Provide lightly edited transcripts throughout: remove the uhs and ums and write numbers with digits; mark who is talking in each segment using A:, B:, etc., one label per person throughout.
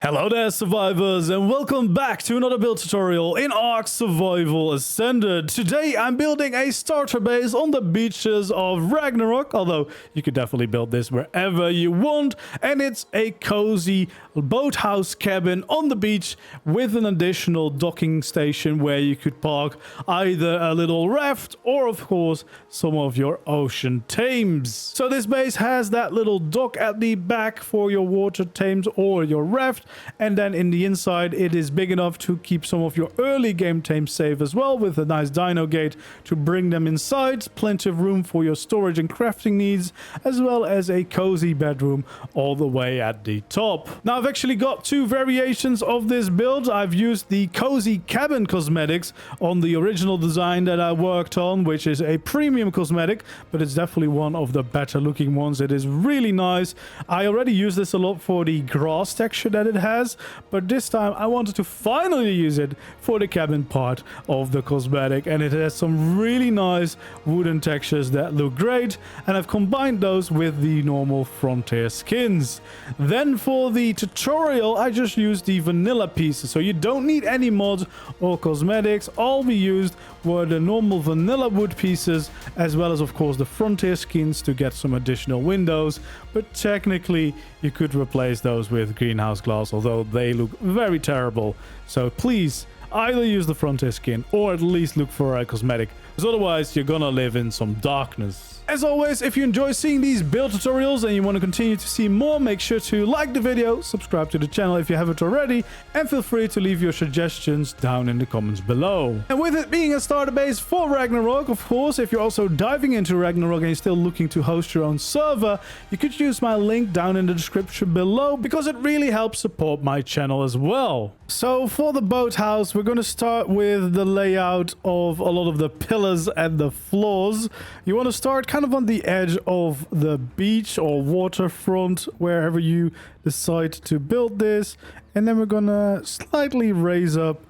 A: Hello there, survivors, and welcome back to another build tutorial in ARK Survival Ascended. Today I'm building a starter base on the beaches of Ragnarok, although you could definitely build this wherever you want, and it's a cozy boathouse cabin on the beach with an additional docking station where you could park either a little raft or, of course, some of your ocean tames. So this base has that little dock at the back for your water tames or your raft. And then in the inside, it is big enough to keep some of your early game tames safe as well, with a nice dino gate to bring them inside. Plenty of room for your storage and crafting needs, as well as a cozy bedroom all the way at the top. Now, I've actually got two variations of this build. I've used the cozy cabin cosmetics on the original design that I worked on, which is a premium cosmetic, but it's definitely one of the better looking ones. It is really nice. I already used this a lot for the grass texture that it has, but this time I wanted to finally use it for the cabin part of the cosmetic, and it has some really nice wooden textures that look great, and I've combined those with the normal frontier skins. Then for the tutorial I just used the vanilla pieces, so you don't need any mods or cosmetics. All we used were the normal vanilla wood pieces, as well as of course the frontier skins to get some additional windows, but technically you could replace those with greenhouse glass, although they look very terrible. So please either use the frontier skin or at least look for a cosmetic, because otherwise you're gonna live in some darkness. As always, if you enjoy seeing these build tutorials and you want to continue to see more, make sure to like the video, subscribe to the channel if you haven't already, and feel free to leave your suggestions down in the comments below. And with it being a starter base for Ragnarok, of course, if you're also diving into Ragnarok and you're still looking to host your own server, you could use my link down in the description below, because it really helps support my channel as well. So for the boathouse, we're going to start with the layout of a lot of the pillars and the floors. You want to start kind of on the edge of the beach or waterfront, wherever you decide to build this, and then we're gonna slightly raise up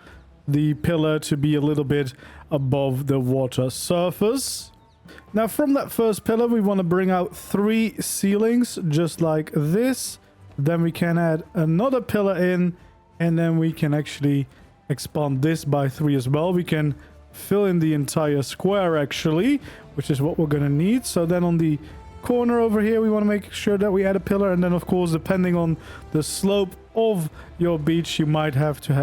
A: the pillar to be a little bit above the water surface. Now from that first pillar we want to bring out 3 ceilings just like this. Then we can add another pillar in, and then we can actually expand this by 3 as well. We can fill in the entire square actually, which is what we're going to need. So then on the corner over here we want to make sure that we add a pillar, and then of course depending on the slope of your beach you might have to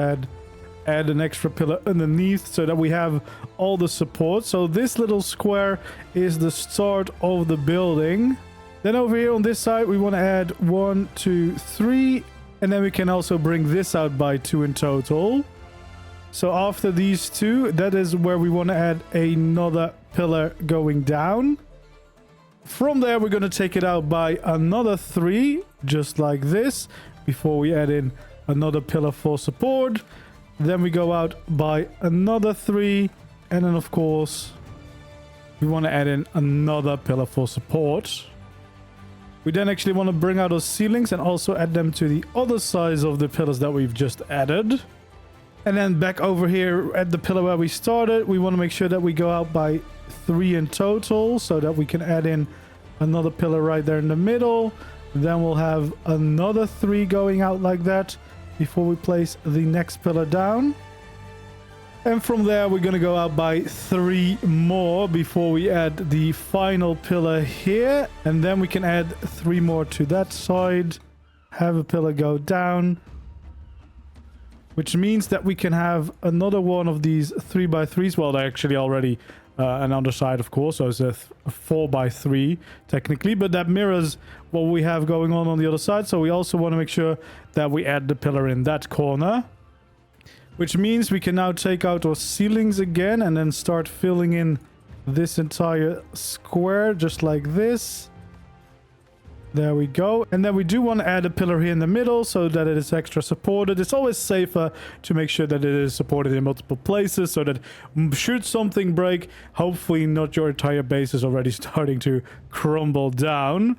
A: add an extra pillar underneath so that we have all the support. So this little square is the start of the building. Then over here on this side we want to add 1, 2, 3, and then we can also bring this out by 2 in total. So after these 2, that is where we want to add another pillar going down. From there we're going to take it out by another 3 just like this before we add in another pillar for support. Then we go out by another 3, and then of course we want to add in another pillar for support. We then actually want to bring out those ceilings and also add them to the other sides of the pillars that we've just added. And then back over here at the pillar where we started, we want to make sure that we go out by 3 in total so that we can add in another pillar right there in the middle. Then we'll have another 3 going out like that before we place the next pillar down. And from there we're going to go out by 3 more before we add the final pillar here. And then we can add 3 more to that side, have a pillar go down, which means that we can have another one of these 3x3s. Well, they're actually already an underside, of course, so it's a 4x3 technically, but that mirrors what we have going on the other side. So we also want to make sure that we add the pillar in that corner, which means we can now take out our ceilings again and then start filling in this entire square just like this. There we go. And then we do want to add a pillar here in the middle so that it is extra supported. It's always safer to make sure that it is supported in multiple places so that should something break, hopefully not your entire base is already starting to crumble down.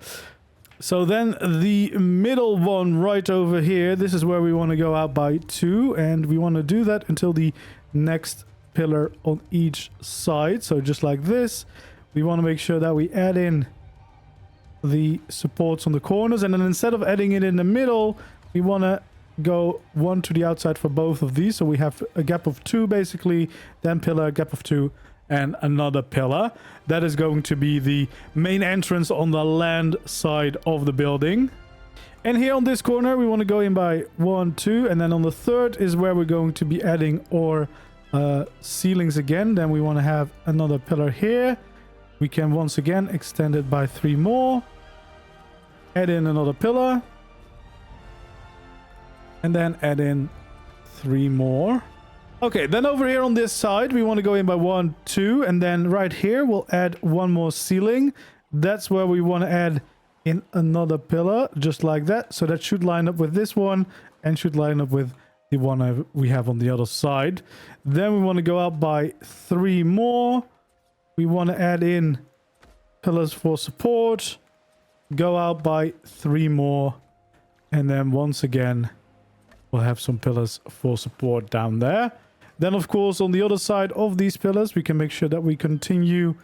A: So then the middle one right over here, this is where we want to go out by 2, and we want to do that until the next pillar on each side. So just like this, we want to make sure that we add in the supports on the corners, and then instead of adding it in the middle, we want to go one to the outside for both of these. So we have a gap of 2 basically, then pillar, gap of 2, and another pillar. That is going to be the main entrance on the land side of the building. And here on this corner, we want to go in by 1, 2, and then on the third is where we're going to be adding our ceilings again. Then we want to have another pillar here. We can once again extend it by 3 more. Add in another pillar. And then add in 3 more. Okay, then over here on this side, we want to go in by 1, 2, and then right here, we'll add 1 more ceiling. That's where we want to add in another pillar, just like that. So that should line up with this one and should line up with the one we have on the other side. Then we want to go out by 3 more. We want to add in pillars for support. Go out by 3 more. And then once again, we'll have some pillars for support down there. Then, of course, on the other side of these pillars, we can make sure that we continue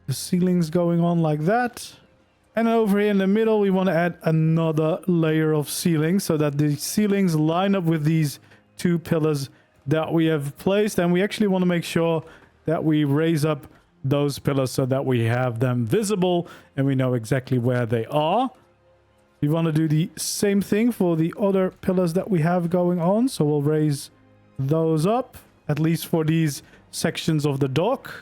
A: the ceilings going on like that. And over here in the middle, we want to add another layer of ceilings so that the ceilings line up with these 2 pillars that we have placed. And we actually want to make sure that we raise up those pillars so that we have them visible and we know exactly where they are. We want to do the same thing for the other pillars that we have going on. So we'll raise those up, at least for these sections of the dock.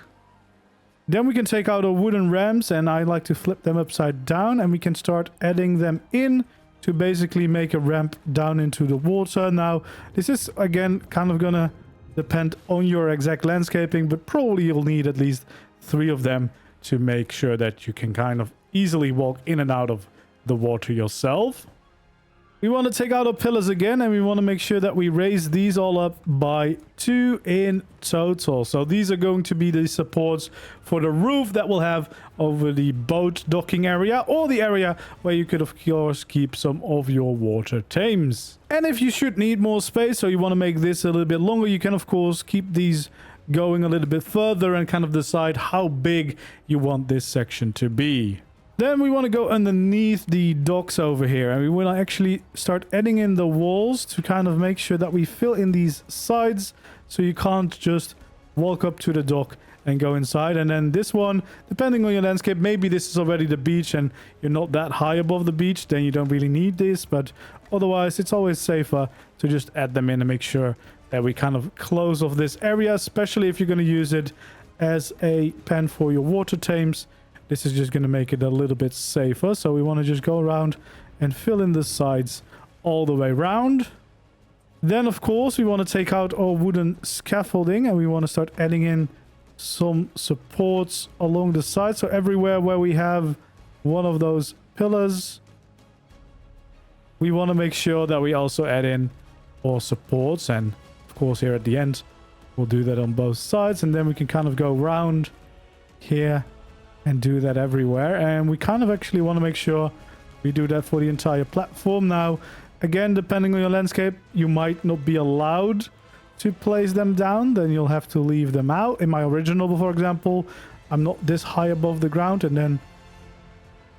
A: Then we can take out our wooden ramps, and I like to flip them upside down, and we can start adding them in to basically make a ramp down into the water. Now, this is, again, kind of gonna depend on your exact landscaping, but probably you'll need at least 3 of them to make sure that you can kind of easily walk in and out of the water yourself. We want to take out our pillars again, and we want to make sure that we raise these all up by 2 in total. So these are going to be the supports for the roof that we'll have over the boat docking area, or the area where you could of course keep some of your water tames. And if you should need more space, or you want to make this a little bit longer, you can of course keep these going a little bit further and kind of decide how big you want this section to be. Then we want to go underneath the docks over here, and we want to actually start adding in the walls to kind of make sure that we fill in these sides, so you can't just walk up to the dock and go inside. And then this one, depending on your landscape, maybe this is already the beach and you're not that high above the beach, then you don't really need this, but otherwise it's always safer to just add them in and make sure that we kind of close off this area, especially if you're going to use it as a pen for your water tames. This is just going to make it a little bit safer. So we want to just go around and fill in the sides all the way around. Then, of course, we want to take out our wooden scaffolding, and we want to start adding in some supports along the side. So everywhere where we have one of those pillars, we want to make sure that we also add in our supports. And, of course, here at the end, we'll do that on both sides. And then we can kind of go around here and do that everywhere. And we kind of actually want to make sure we do that for the entire platform. Now, again, depending on your landscape, you might not be allowed to place them down. Then you'll have to leave them out. In my original, for example, I'm not this high above the ground, and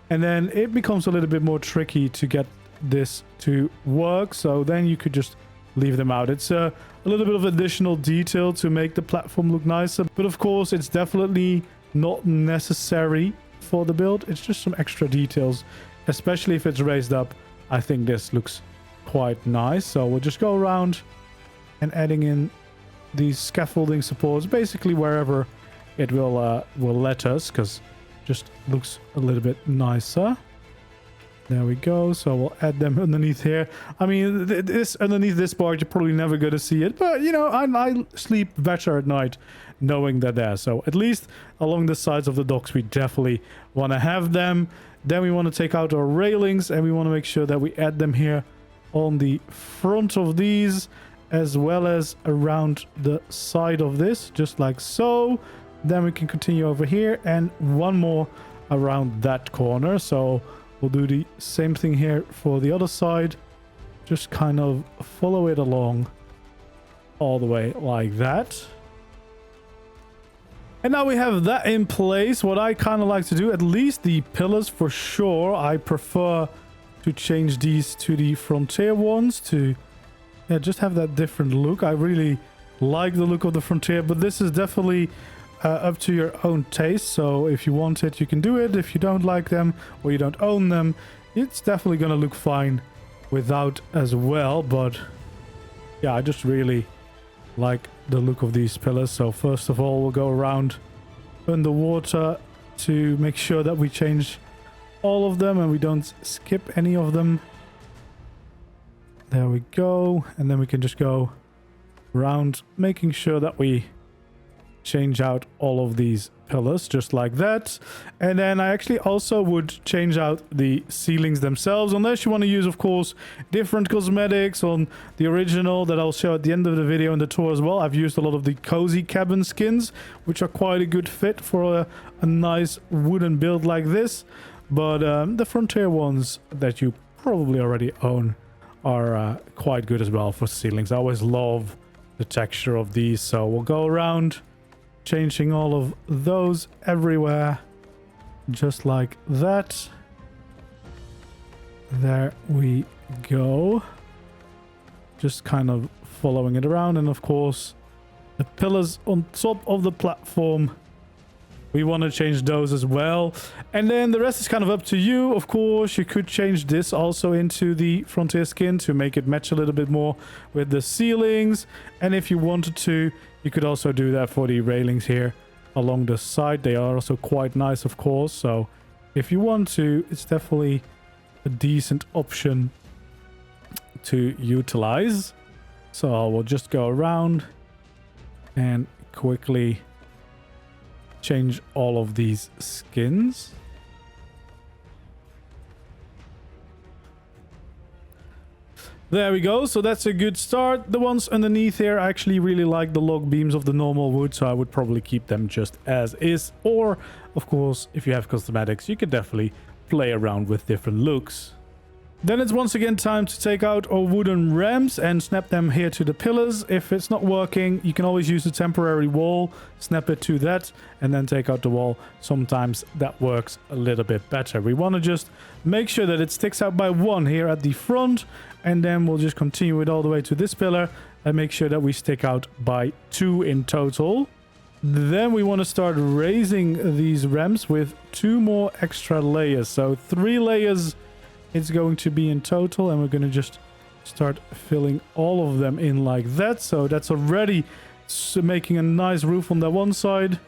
A: then it becomes a little bit more tricky to get this to work. So then you could just leave them out. It's a little bit of additional detail to make the platform look nicer, but of course it's definitely not necessary for the build. It's just some extra details, especially if it's raised up. I think this looks quite nice. So we'll just go around and adding in these scaffolding supports basically wherever it will let us, because just looks a little bit nicer. There we go. So we'll add them underneath here. I mean, this underneath this part, you're probably never going to see it, but you know, I sleep better at night knowing that there. So at least along the sides of the docks, we definitely want to have them. Then we want to take out our railings, and we want to make sure that we add them here on the front of these, as well as around the side of this, just like so. Then we can continue over here, and one more around that corner. So we'll do the same thing here for the other side. Just kind of follow it along all the way like that. And now we have that in place. What I kind of like to do, at least the pillars for sure, I prefer to change these to the frontier ones to yeah, just have that different look. I really like the look of the Frontier, but this is definitely up to your own taste. So if you want it, you can do it. If you don't like them or you don't own them, it's definitely going to look fine without as well. But yeah, I just really like the look of these pillars. So first of all, we'll go around underwater to make sure that we change all of them and we don't skip any of them. There we go. And then we can just go around making sure that we change out all of these pillars just like that. And then I actually also would change out the ceilings themselves, unless you want to use, of course, different cosmetics on the original that I'll show at the end of the video in the tour as well. I've used a lot of the cozy cabin skins, which are quite a good fit for a nice wooden build like this. But the Frontier ones that you probably already own are quite good as well for ceilings. I always love the texture of these, so we'll go around changing all of those everywhere just like that. There we go. Just kind of following it around. And of course the pillars on top of the platform, we want to change those as well. And then the rest is kind of up to you. Of course, you could change this also into the Frontier skin to make it match a little bit more with the ceilings. And if you wanted to, you could also do that for the railings here along the side. They are also quite nice, of course. So if you want to, it's definitely a decent option to utilize. So I will just go around and quickly change all of these skins. There we go. So that's a good start. The ones underneath here, I actually really like the log beams of the normal wood, so I would probably keep them just as is. Or, of course, if you have cosmetics, you can definitely play around with different looks. Then it's once again time to take out our wooden ramps and snap them here to the pillars. If it's not working, you can always use the temporary wall, snap it to that, and then take out the wall. Sometimes that works a little bit better. We want to just make sure that it sticks out by one here at the front, and then we'll just continue it all the way to this pillar and make sure that we stick out by 2 in total. Then we want to start raising these ramps with 2 more extra layers. So 3 layers it's going to be in total, and we're going to just start filling all of them in like that. So that's already making a nice roof on that one side.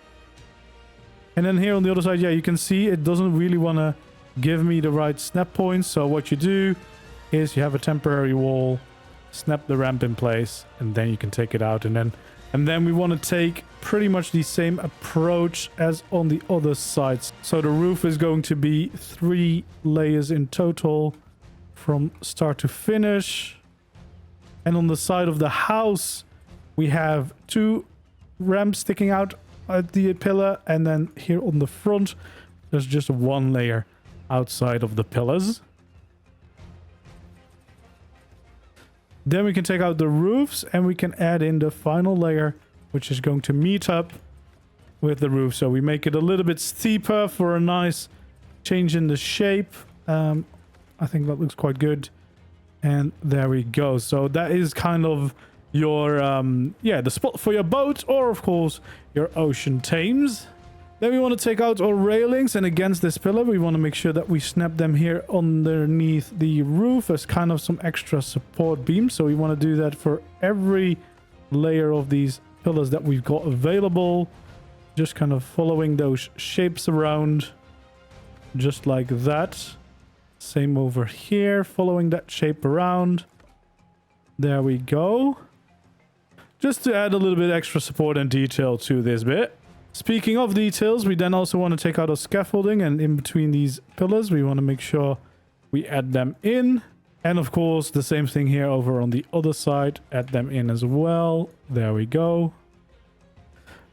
A: And then here on the other side, yeah, you can see it doesn't really want to give me the right snap points. So what you do is you have a temporary wall, snap the ramp in place, and then you can take it out. And then we want to take pretty much the same approach as on the other sides. So the roof is going to be 3 layers in total from start to finish. And on the side of the house, we have 2 ramps sticking out at the pillar. And then here on the front, there's just 1 layer outside of the pillars. Then we can take out the roofs and we can add in the final layer, which is going to meet up with the roof. So we make it a little bit steeper for a nice change in the shape. I think that looks quite good. And there we go. So that is kind of your, the spot for your boat, or of course your ocean Thames. Then we want to take out our railings, and against this pillar we want to make sure that we snap them here underneath the roof as kind of some extra support beams. So we want to do that for every layer of these pillars that we've got available. Just kind of following those shapes around just like that. Same over here, following that shape around. There we go. Just to add a little bit extra support and detail to this bit. Speaking of details, we then also want to take out our scaffolding, and in between these pillars we want to make sure we add them in. And of course the same thing here over on the other side, add them in as well. There we go.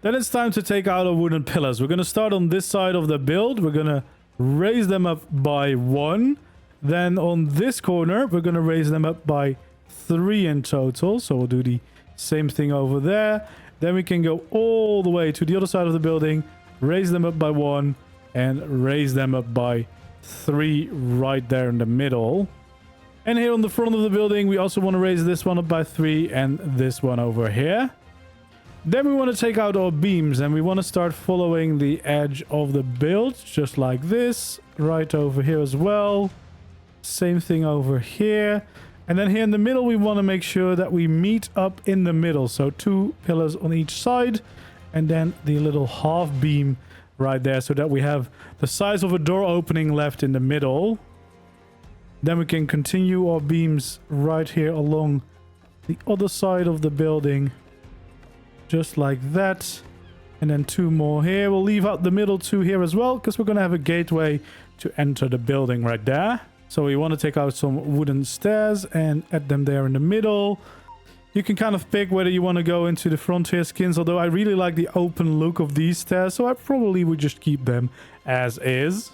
A: Then it's time to take out our wooden pillars. We're going to start on this side of the build. We're going to raise them up by 1. Then on this corner we're going to raise them up by 3 in total. So we'll do the same thing over there. Then we can go all the way to the other side of the building, raise them up by 1, and raise them up by 3 right there in the middle. And here on the front of the building, we also want to raise this one up by 3 and this one over here. Then we want to take out our beams and we want to start following the edge of the build, just like this, right over here as well. Same thing over here. And then here in the middle, we want to make sure that we meet up in the middle. So 2 pillars on each side and then the little half beam right there so that we have the size of a door opening left in the middle. Then we can continue our beams right here along the other side of the building. Just like that. And then 2 more here. We'll leave out the middle 2 here as well because we're going to have a gateway to enter the building right there. So we want to take out some wooden stairs and add them there in the middle. You can kind of pick whether you want to go into the frontier skins, although I really like the open look of these stairs, so I probably would just keep them as is.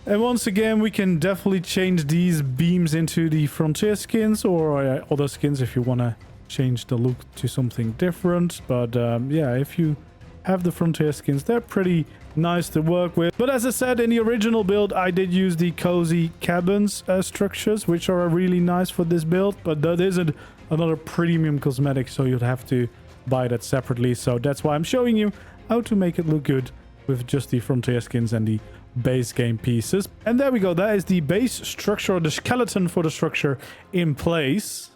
A: And once again, we can definitely change these beams into the frontier skins or other skins if you want to change the look to something different. But yeah, if you have the frontier skins, they're pretty nice to work with. But as I said, in the original build, I did use the cozy cabins structures, which are really nice for this build, but that isn't another premium cosmetic, so you'd have to buy that separately. So that's why I'm showing you how to make it look good with just the frontier skins and the base game pieces. And there we go. That is the base structure, or the skeleton for the structure in place.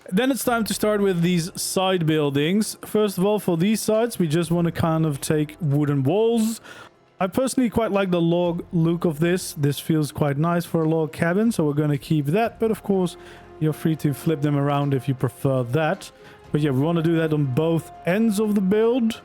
A: Then it's time to start with these side buildings. First of all, for these sides, we just want to kind of take wooden walls. I personally quite like the log look of this. This feels quite nice for a log cabin, so we're going to keep that. But of course, you're free to flip them around if you prefer that. But yeah, we want to do that on both ends of the build.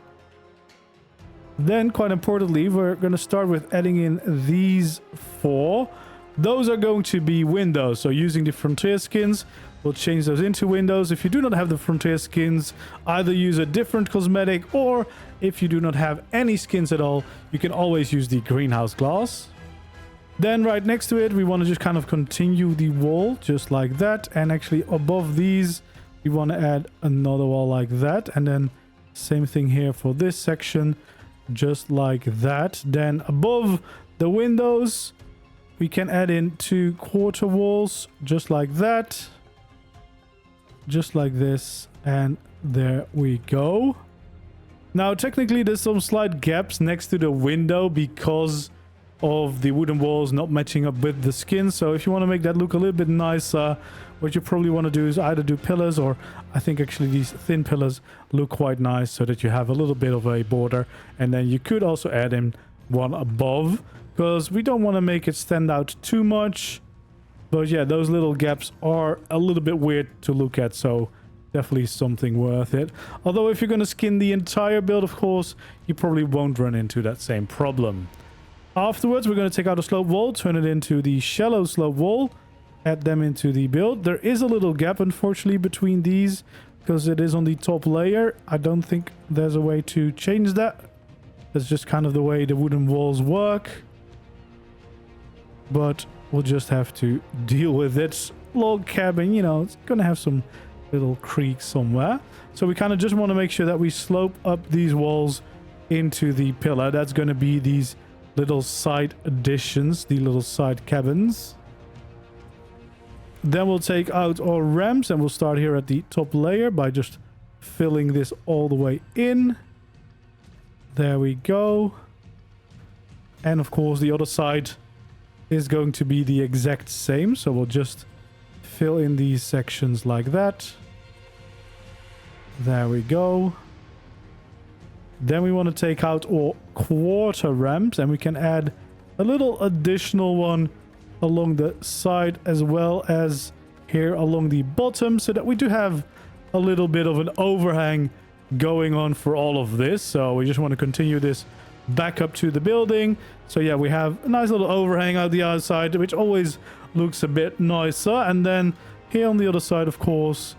A: Then, quite importantly, we're going to start with adding in these 4. Those are going to be windows. So using the frontier skins, we'll change those into windows. If you do not have the frontier skins, either use a different cosmetic, or if you do not have any skins at all, you can always use the greenhouse glass. Then right next to it, we want to just kind of continue the wall just like that. And actually above these, we want to add another wall like that. And then same thing here for this section, just like that. Then above the windows, we can add in 2 quarter walls just like that. Just like this, and there we go. Now technically there's some slight gaps next to the window because of the wooden walls not matching up with the skin. So if you want to make that look a little bit nicer, what you probably want to do is either do pillars, or I think actually these thin pillars look quite nice so that you have a little bit of a border. And then you could also add in one above because we don't want to make it stand out too much. But yeah, those little gaps are a little bit weird to look at, so definitely something worth it. Although if you're going to skin the entire build, of course, you probably won't run into that same problem. Afterwards, we're going to take out a slope wall, turn it into the shallow slope wall, add them into the build. There is a little gap, unfortunately, between these because it is on the top layer. I don't think there's a way to change that. That's just kind of the way the wooden walls work. But we'll just have to deal with it. Log cabin, you know, it's going to have some little creaks somewhere. So we kind of just want to make sure that we slope up these walls into the pillar. That's going to be these little side additions, the little side cabins. Then we'll take out our ramps and we'll start here at the top layer by just filling this all the way in. There we go. And of course the other side is going to be the exact same, so we'll just fill in these sections like that. There we go. Then we want to take out our quarter ramps, and we can add a little additional one along the side as well as here along the bottom, so that we do have a little bit of an overhang going on for all of this. So we just want to continue this back up to the building. So yeah, we have a nice little overhang out the outside, which always looks a bit nicer. And then here on the other side, of course,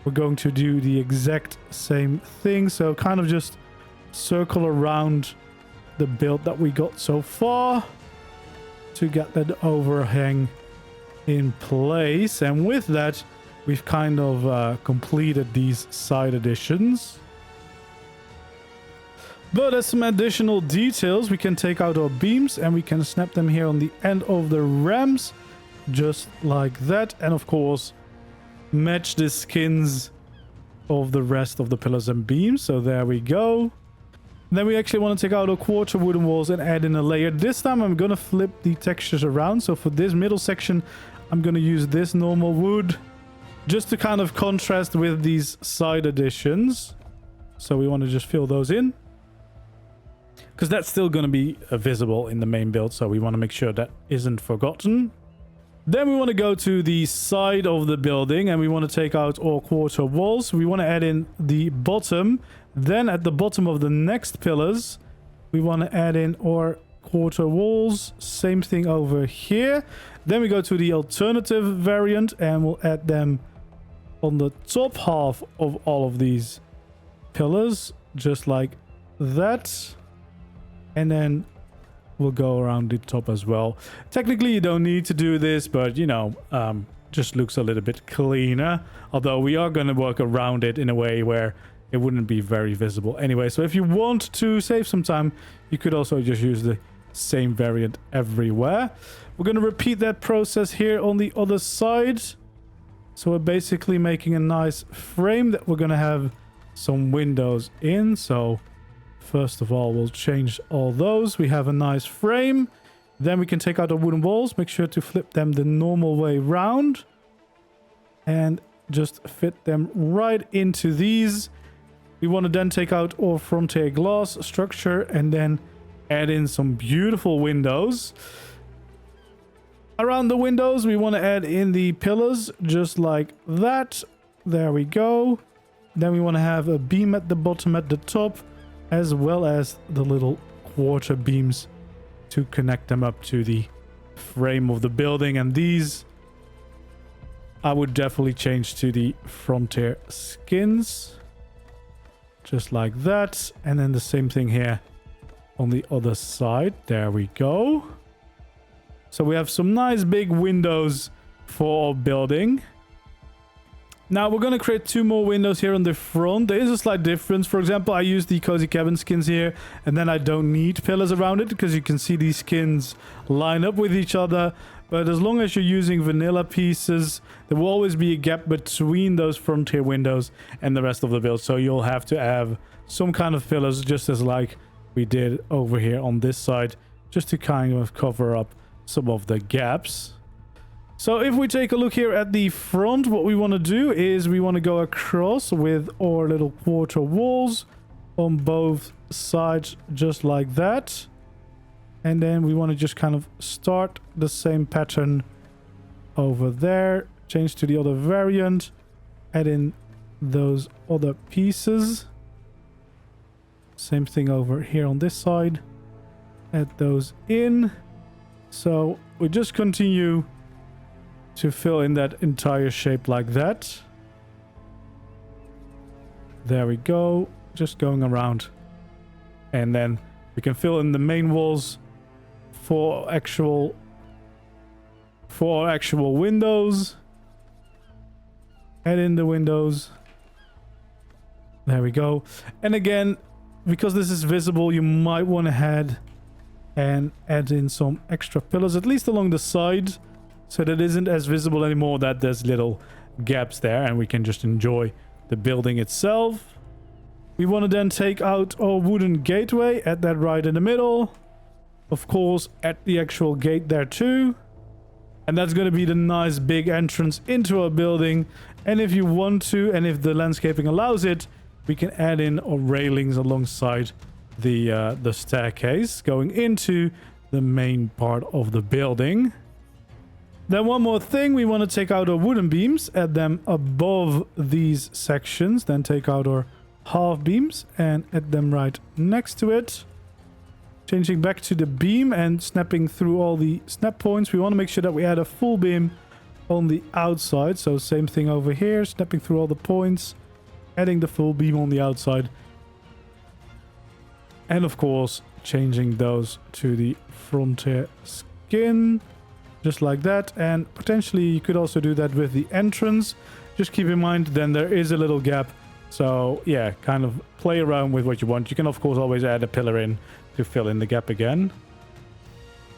A: we're going to do the exact same thing. So kind of just circle around the build that we got so far to get that overhang in place. And with that, we've kind of completed these side additions. But as some additional details, we can take out our beams and we can snap them here on the end of the ramps. just like that. And of course, match the skins of the rest of the pillars and beams. So there we go. Then we actually want to take out a quarter wooden walls and add in a layer. This time I'm going to flip the textures around. So for this middle section, I'm going to use this normal wood just to kind of contrast with these side additions. So we want to just fill those in, because that's still going to be visible in the main build. So we want to make sure that isn't forgotten. Then we want to go to the side of the building and we want to take out our quarter walls. We want to add in the bottom. Then at the bottom of the next pillars, we want to add in our quarter walls. Same thing over here. Then we go to the alternative variant and we'll add them on the top half of all of these pillars, just like that. And then we'll go around the top as well. Technically, you don't need to do this, but you know, just looks a little bit cleaner. Although we are going to work around it in a way where it wouldn't be very visible anyway. So if you want to save some time, you could also just use the same variant everywhere. We're going to repeat that process here on the other side. So we're basically making a nice frame that we're going to have some windows in. So first of all, we'll change all those. We have a nice frame. Then we can take out the wooden walls. Make sure to flip them the normal way round. And just fit them right into these. We want to then take out our frontier glass structure and then add in some beautiful windows. Around the windows, we want to add in the pillars just like that. There we go. Then we want to have a beam at the bottom, at the top, as well as the little quarter beams to connect them up to the frame of the building. And these I would definitely change to the frontier skins. Just like that. And then the same thing here on the other side. There we go. So we have some nice big windows for our building. Now we're going to create 2 more windows here on the front. There is a slight difference. For example, I use the cozy cabin skins here, and then I don't need pillars around it because you can see these skins line up with each other. But as long as you're using vanilla pieces, there will always be a gap between those frontier windows and the rest of the build. So you'll have to have some kind of pillars, just as like we did over here on this side, just to kind of cover up some of the gaps. So if we take a look here at the front, what we want to do is we want to go across with our little quarter walls on both sides, just like that. And then we want to just kind of start the same pattern over there, change to the other variant, add in those other pieces. Same thing over here on this side, add those in. So we just continue to fill in that entire shape like that. There we go, just going around. And then we can fill in the main walls for our actual windows. Add in the windows. There we go. And again, because this is visible, you might want to add in some extra pillars, at least along the side, so that it isn't as visible anymore that there's little gaps there and we can just enjoy the building itself. We want to then take out our wooden gateway, add that right in the middle. Of course, add the actual gate there too. And that's going to be the nice big entrance into our building. And if you want to, and if the landscaping allows it, we can add in our railings alongside the staircase going into the main part of the building. Then one more thing, we want to take out our wooden beams, add them above these sections, then take out our half beams and add them right next to it. Changing back to the beam and snapping through all the snap points, we want to make sure that we add a full beam on the outside. So same thing over here, snapping through all the points, adding the full beam on the outside. And of course, changing those to the frontier skin, just like that. And potentially you could also do that with the entrance. Just keep in mind, then there is a little gap. So yeah, kind of play around with what you want. You can of course always add a pillar in to fill in the gap again.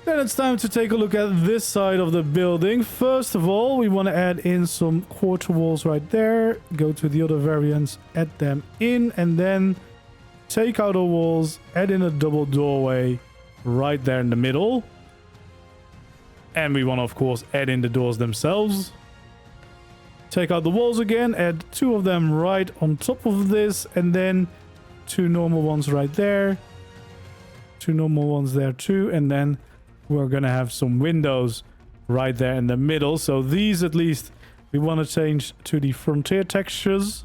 A: Then it's time to take a look at this side of the building. First of all, we want to add in some quarter walls right there. Go to the other variants, add them in, and then take out the walls, add in a double doorway right there in the middle. And we want to, of course, add in the doors themselves. Take out the walls again, add 2 of them right on top of this, and then 2 normal ones right there. 2 normal ones there too, and then we're gonna have some windows right there in the middle. So these, at least, we want to change to the frontier textures.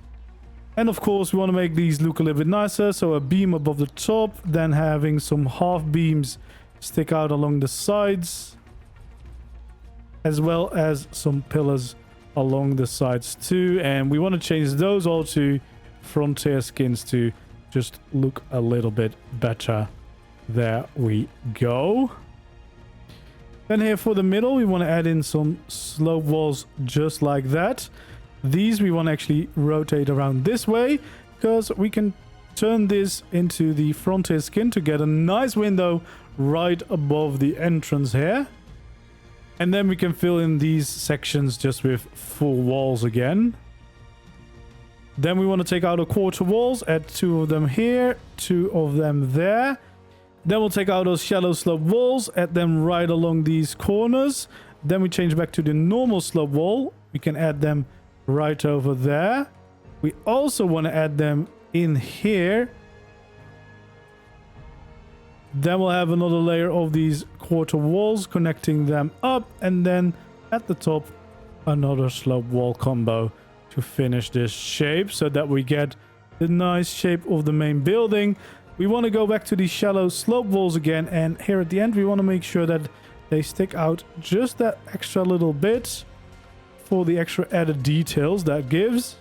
A: And of course, we want to make these look a little bit nicer. So a beam above the top, then having some half beams stick out along the sides, as well as some pillars along the sides too. And we want to change those all to frontier skins to just look a little bit better. There we go. Then here for the middle, we want to add in some slope walls just like that. These we want to actually rotate around this way, because we can turn this into the frontier skin to get a nice window right above the entrance here. And then we can fill in these sections just with full walls again. Then we want to take out the quarter walls, add 2 of them here, 2 of them there. Then we'll take out those shallow slope walls, add them right along these corners. Then we change back to the normal slope wall. We can add them right over there. We also want to add them in here. Then we'll have another layer of these quarter walls, connecting them up. And then at the top, another slope wall combo to finish this shape, so that we get the nice shape of the main building. We want to go back to these shallow slope walls again, and here at the end we want to make sure that they stick out just that extra little bit for the extra added details that gives.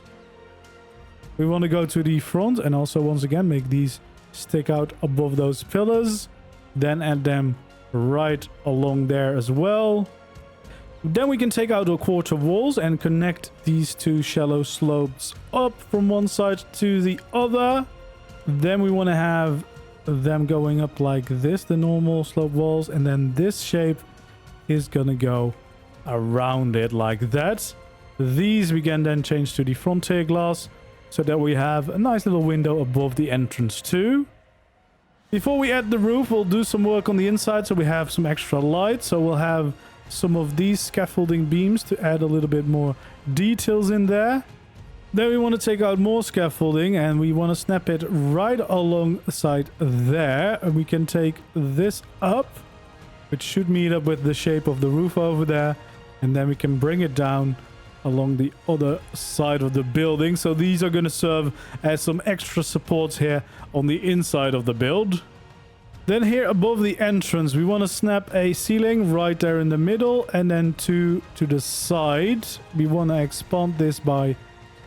A: We want to go to the front and also once again make these stick out above those pillars, then add them right along there as well. Then we can take out our quarter walls and connect these 2 shallow slopes up from one side to the other. Then we want to have them going up like this, the normal slope walls, and then this shape is gonna go around it like that. These we can then change to the frontier glass, so that we have a nice little window above the entrance too. Before we add the roof, we'll do some work on the inside so we have some extra light. So we'll have some of these scaffolding beams to add a little bit more details in there. Then we want to take out more scaffolding and we want to snap it right alongside there. And we can take this up, which should meet up with the shape of the roof over there. And then we can bring it down along the other side of the building. So these are going to serve as some extra supports here on the inside of the build. Then here above the entrance, we want to snap a ceiling right there in the middle, and then to the side. We want to expand this by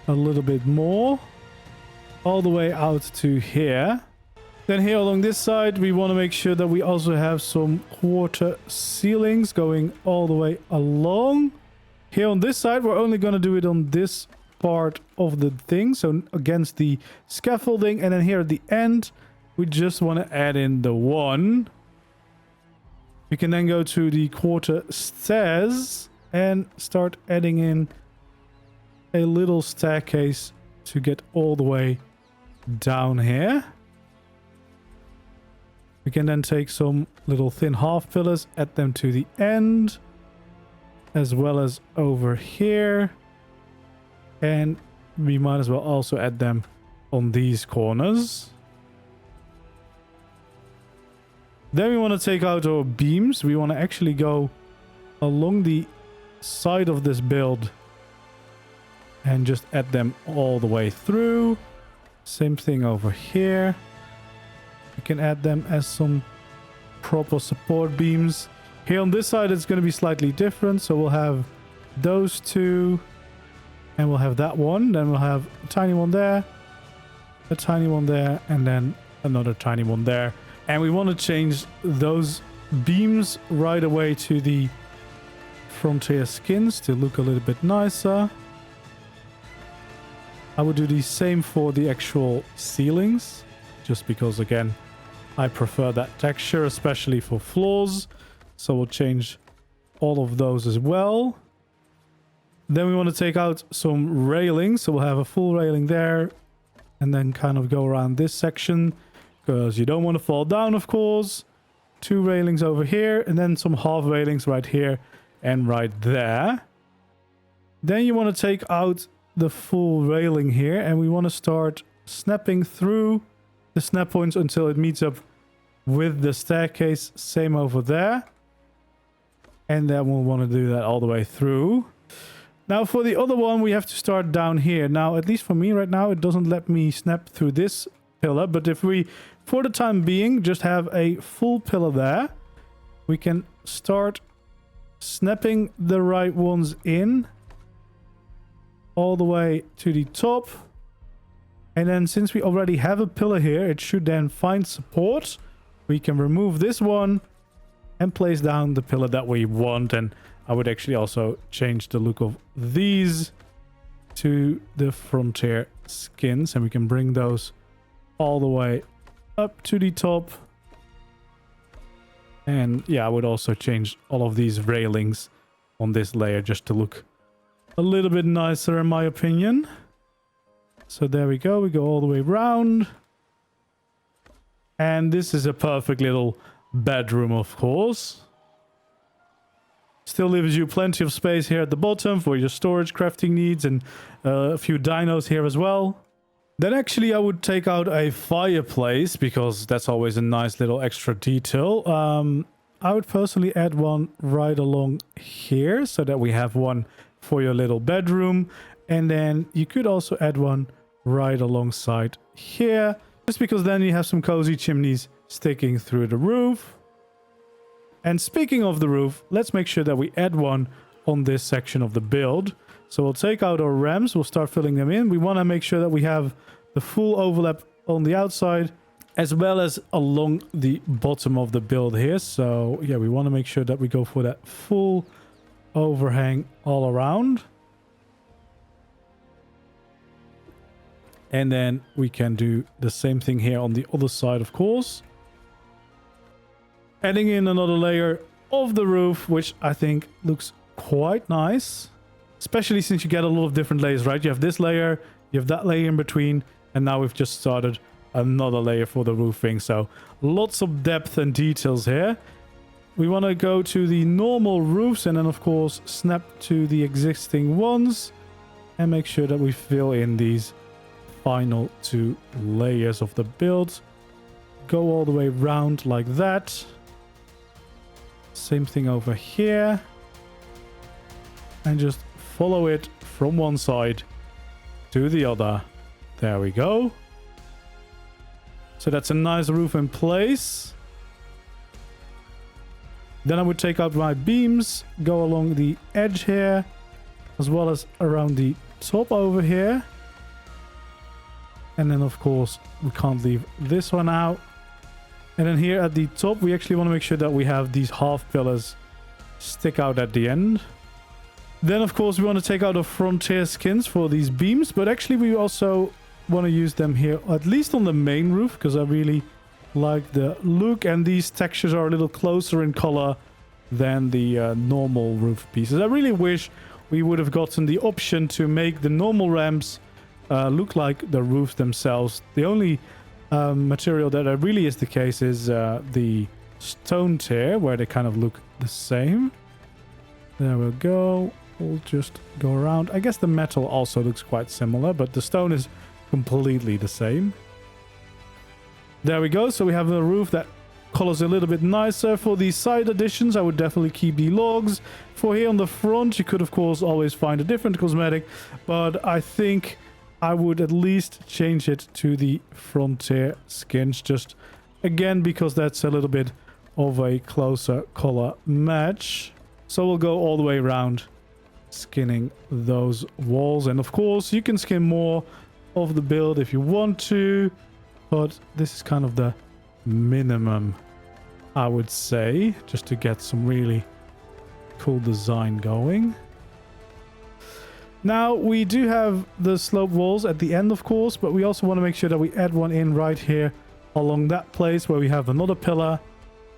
A: a little bit more, all the way out to here. Then here along this side, we want to make sure that we also have some quarter ceilings going all the way along. Here on this side, we're only going to do it on this part of the thing, so against the scaffolding. And then here at the end, we just want to add in the one. We can then go to the quarter stairs and start adding in a little staircase to get all the way down here. We can then take some little thin half pillars, add them to the end, as well as over here. And we might as well also add them on these corners. Then we want to take out our beams. We want to actually go along the side of this build and just add them all the way through. Same thing over here. We can add them as some proper support beams. Here on this side, it's going to be slightly different. So we'll have those two, and we'll have that one. Then we'll have a tiny one there, a tiny one there, and then another tiny one there. And we want to change those beams right away to the frontier skins to look a little bit nicer. I would do the same for the actual ceilings, just because, again, I prefer that texture, especially for floors. So we'll change all of those as well. Then we want to take out some railings. So we'll have a full railing there. And then kind of go around this section. Because you don't want to fall down, of course. 2 railings over here. And then some half railings right here and right there. Then you want to take out the full railing here. And we want to start snapping through the snap points until it meets up with the staircase. Same over there. And then we'll want to do that all the way through. Now for the other one, we have to start down here. Now, at least for me right now, it doesn't let me snap through this pillar. But if we, for the time being, just have a full pillar there, we can start snapping the right ones in all the way to the top. And then since we already have a pillar here, it should then find support. We can remove this one and place down the pillar that we want. And I would actually also change the look of these to the frontier skins. And we can bring those all the way up to the top. And yeah, I would also change all of these railings on this layer just to look a little bit nicer in my opinion. So there we go. We go all the way around. And this is a perfect little bedroom, of course. Still leaves you plenty of space here at the bottom for your storage crafting needs and a few dinos here as well. Then actually I would take out a fireplace because that's always a nice little extra detail. I would personally add one right along here so that we have one for your little bedroom. And then you could also add one right alongside here, just because then you have some cozy chimneys sticking through the roof. And speaking of the roof, let's make sure that we add one on this section of the build. So we'll take out our ramps, we'll start filling them in. We want to make sure that we have the full overlap on the outside as well as along the bottom of the build here. So yeah, we want to make sure that we go for that full overhang all around. And then we can do the same thing here on the other side, of course. Adding in another layer of the roof, which I think looks quite nice. Especially since you get a lot of different layers, right? You have this layer, you have that layer in between, and now we've just started another layer for the roofing. So lots of depth and details here. We want to go to the normal roofs and then, of course, snap to the existing ones. And make sure that we fill in these final 2 layers of the build. Go all the way around like that. Same thing over here. And just follow it from one side to the other. There we go. So that's a nice roof in place. Then I would take out my beams, go along the edge here, as well as around the top over here. And then, of course, we can't leave this one out. And then here at the top, we actually want to make sure that we have these half pillars stick out at the end. Then, of course, we want to take out the frontier skins for these beams. But actually, we also want to use them here, at least on the main roof, because I really like the look. And these textures are a little closer in color than the normal roof pieces. I really wish we would have gotten the option to make the normal ramps look like the roofs themselves. The only material that really is the case is the stone tier, where they kind of look the same. There we go. We'll just go around. I guess the metal also looks quite similar, but the stone is completely the same. There we go. So we have a roof that colors a little bit nicer. For the side additions, I would definitely keep the logs. For here on the front, you could, of course, always find a different cosmetic, but I think I would at least change it to the frontier skins, just again because that's a little bit of a closer color match. So we'll go all the way around skinning those walls, and of course you can skin more of the build if you want to, but this is kind of the minimum, I would say, just to get some really cool design going. Now, we do have the slope walls at the end, of course, but we also want to make sure that we add one in right here along that place where we have another pillar.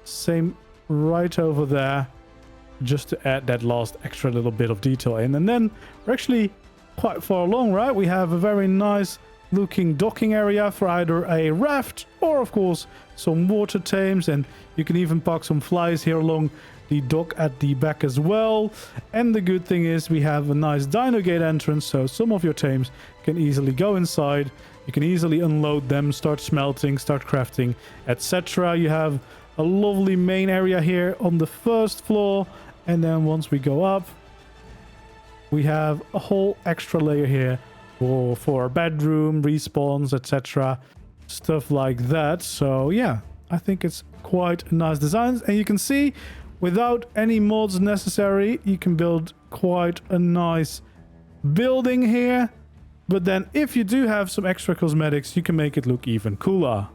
A: Same right over there, just to add that last extra little bit of detail in. And then we're actually quite far along, right? We have a very nice looking docking area for either a raft or of course some water tames, and you can even park some flies here along the dock at the back as well. And the good thing is we have a nice dino gate entrance, so some of your tames can easily go inside. You can easily unload them, start smelting, start crafting, etc. You have a lovely main area here on the first floor, and then once we go up, we have a whole extra layer here for a bedroom, respawns, etc. Stuff like that. So yeah, I think it's quite a nice design. And you can see, without any mods necessary, you can build quite a nice building here. But then if you do have some extra cosmetics, you can make it look even cooler.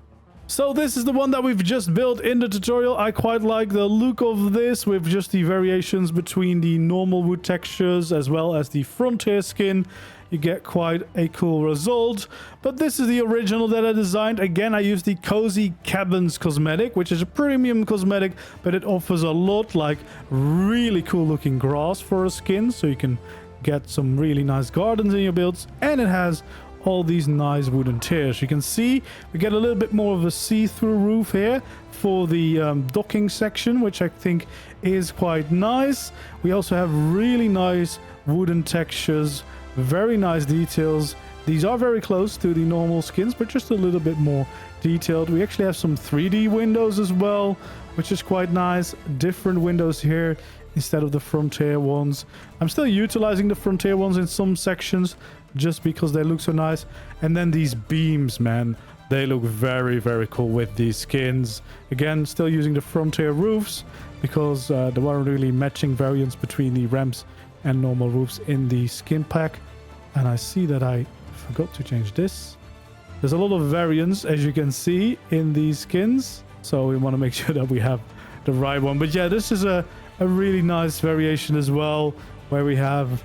A: So this is the one that we've just built in the tutorial. I quite like the look of this, with just the variations between the normal wood textures as well as the frontier skin. You get quite a cool result. But this is the original that I designed. Again, I used the Cozy Cabins cosmetic, which is a premium cosmetic, but it offers a lot, like really cool looking grass for a skin, so you can get some really nice gardens in your builds. And it has all these nice wooden tiers. You can see we get a little bit more of a see-through roof here for the docking section, which I think is quite nice. We also have really nice wooden textures, very nice details. These are very close to the normal skins, but just a little bit more detailed. We actually have some 3D windows as well, which is quite nice. Different windows here instead of the frontier ones. I'm still utilizing the frontier ones in some sections just because they look so nice. And then these beams, man, they look very, very cool with these skins. Again, still using the frontier roofs because there weren't really matching variants between the ramps and normal roofs in the skin pack. And I see that I forgot to change this. There's a lot of variants, as you can see, in these skins, so we want to make sure that we have the right one. But yeah, this is a really nice variation as well, where we have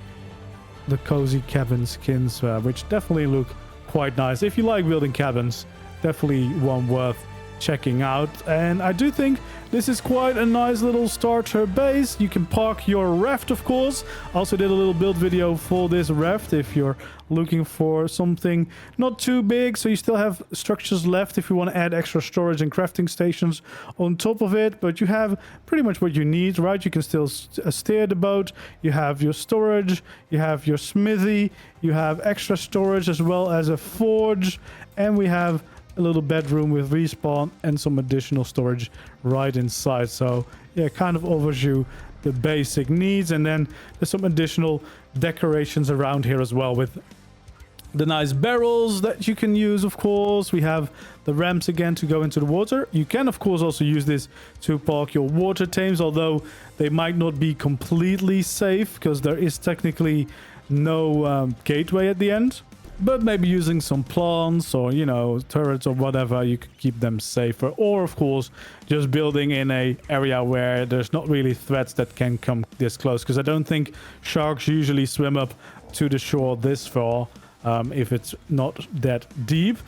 A: the Cozy Cabin skins, which definitely look quite nice. If you like building cabins, definitely one worth checking out. And I do think this is quite a nice little starter base. You can park your raft, of course. I also did a little build video for this raft if you're looking for something not too big, so you still have structures left if you want to add extra storage and crafting stations on top of it. But you have pretty much what you need, right? You can still steer the boat. You have your storage, you have your smithy, you have extra storage as well as a forge, and we have a little bedroom with respawn and some additional storage right inside. So yeah, kind of offers you the basic needs. And then there's some additional decorations around here as well, with the nice barrels that you can use. Of course, we have the ramps again to go into the water. You can of course also use this to park your water tames, although they might not be completely safe because there is technically no gateway at the end. But maybe using some plants or, you know, turrets or whatever, you could keep them safer. Or, of course, just building in a area where there's not really threats that can come this close. Because I don't think sharks usually swim up to the shore this far if it's not that deep.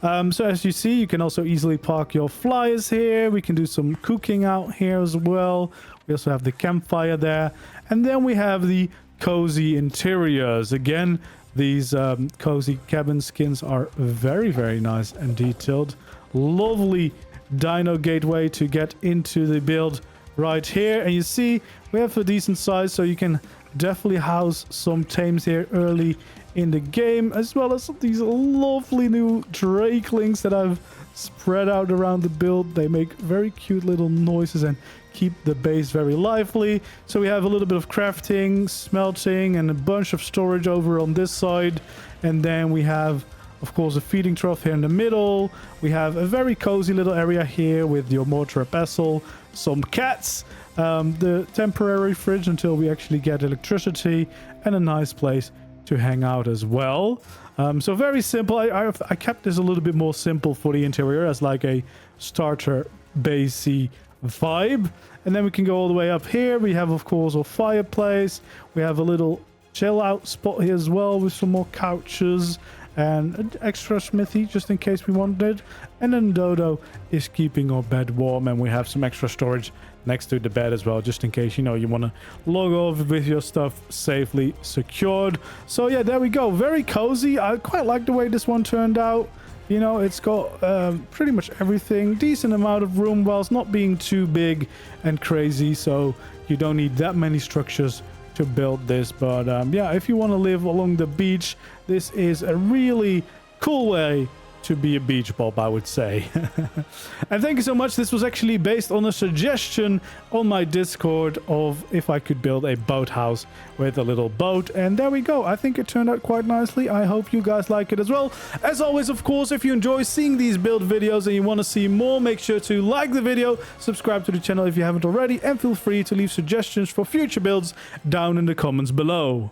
A: So as you see, you can also easily park your flyers here. We can do some cooking out here as well. We also have the campfire there. And then we have the cozy interiors. Again, these Cozy Cabin skins are very, very nice and detailed. Lovely dino gateway to get into the build right here. And you see, we have a decent size, so you can definitely house some tames here early in the game, as well as these lovely new drakelings that I've spread out around the build. They make very cute little noises and keep the base very lively. So we have a little bit of crafting, smelting, and a bunch of storage over on this side. And then we have, of course, a feeding trough here in the middle. We have a very cozy little area here with your mortar and pestle, some cats, the temporary fridge until we actually get electricity, and a nice place to hang out as well. So very simple. I kept this a little bit more simple for the interior as like a starter basey vibe. And then we can go all the way up here. We have, of course, our fireplace. We have a little chill out spot here as well with some more couches and an extra smithy just in case we wanted it. And then Dodo is keeping our bed warm, and we have some extra storage next to the bed as well, just in case, you know, you want to log off with your stuff safely secured. So yeah, there we go. Very cozy. I quite like the way this one turned out. You know, it's got pretty much everything, decent amount of room whilst not being too big and crazy, so you don't need that many structures to build this. But yeah, if you want to live along the beach, this is a really cool way to be a beach bob, I would say. And thank you so much. This was actually based on a suggestion on my Discord of if I could build a boathouse with a little boat, and there we go. I think it turned out quite nicely. I hope you guys like it as well. As always, of course, if you enjoy seeing these build videos and you want to see more, make sure to like the video, subscribe to the channel if you haven't already, and feel free to leave suggestions for future builds down in the comments below.